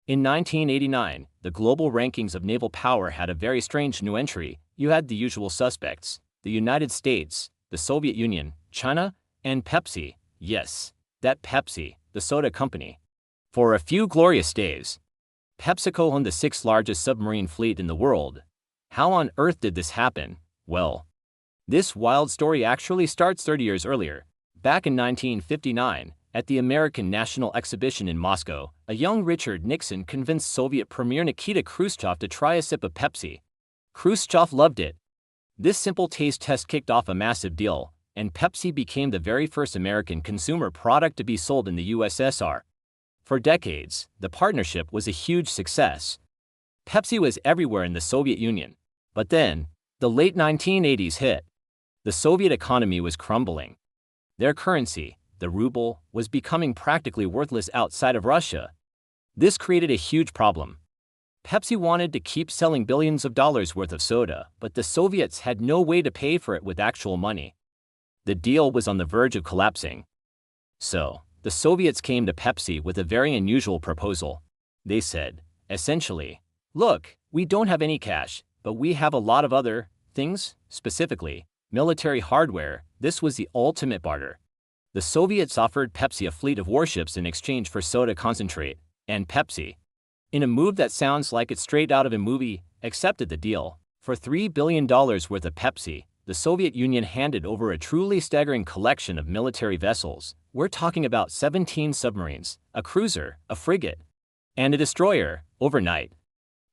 In 1989, the global rankings of naval power had a very strange new entry. You had the usual suspects: the United States, the Soviet Union, China, and Pepsi. Yes, that Pepsi, the soda company. For a few glorious days, PepsiCo owned the sixth largest submarine fleet in the world. How on earth did this happen? Well, this wild story actually starts 30 years earlier. Back in 1959, at the American National Exhibition in Moscow, a young Richard Nixon convinced Soviet Premier Nikita Khrushchev to try a sip of Pepsi. Khrushchev loved it. This simple taste test kicked off a massive deal, and Pepsi became the very first American consumer product to be sold in the USSR. For decades, the partnership was a huge success. Pepsi was everywhere in the Soviet Union. But then, the late 1980s hit. The Soviet economy was crumbling. Their currency, the ruble, was becoming practically worthless outside of Russia. This created a huge problem. Pepsi wanted to keep selling billions of dollars worth of soda, but the Soviets had no way to pay for it with actual money. The deal was on the verge of collapsing. So, the Soviets came to Pepsi with a very unusual proposal. They said, essentially, look, we don't have any cash, but we have a lot of other things, specifically military hardware. This was the ultimate barter. The Soviets offered Pepsi a fleet of warships in exchange for soda concentrate, and Pepsi, in a move that sounds like it's straight out of a movie, accepted the deal. For $3 billion worth of Pepsi, the Soviet Union handed over a truly staggering collection of military vessels. We're talking about 17 submarines, a cruiser, a frigate, and a destroyer, overnight.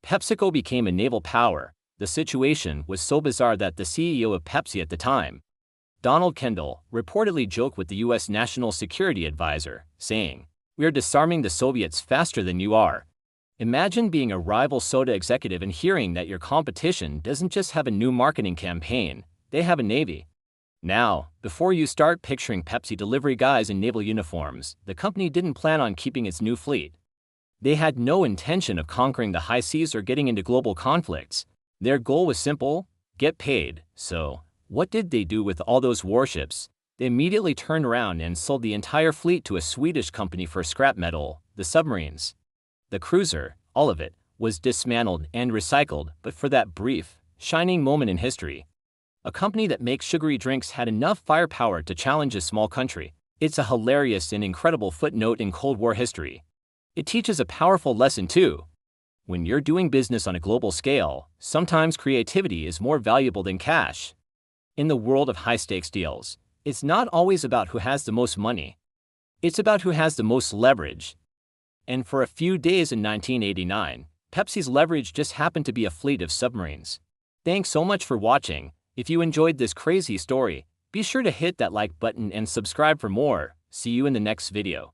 PepsiCo became a naval power. The situation was so bizarre that the CEO of Pepsi at the time, Donald Kendall, reportedly joked with the U.S. National Security Advisor, saying, "We are disarming the Soviets faster than you are." Imagine being a rival soda executive and hearing that your competition doesn't just have a new marketing campaign, they have a navy. Now, before you start picturing Pepsi delivery guys in naval uniforms, the company didn't plan on keeping its new fleet. They had no intention of conquering the high seas or getting into global conflicts. Their goal was simple: get paid. So, what did they do with all those warships? They immediately turned around and sold the entire fleet to a Swedish company for scrap metal. The submarines, the cruiser, all of it, was dismantled and recycled, but for that brief, shining moment in history, a company that makes sugary drinks had enough firepower to challenge a small country. It's a hilarious and incredible footnote in Cold War history. It teaches a powerful lesson too. When you're doing business on a global scale, sometimes creativity is more valuable than cash. In the world of high-stakes deals, it's not always about who has the most money. It's about who has the most leverage. And for a few days in 1989, Pepsi's leverage just happened to be a fleet of submarines. Thanks so much for watching. If you enjoyed this crazy story, be sure to hit that like button and subscribe for more. See you in the next video.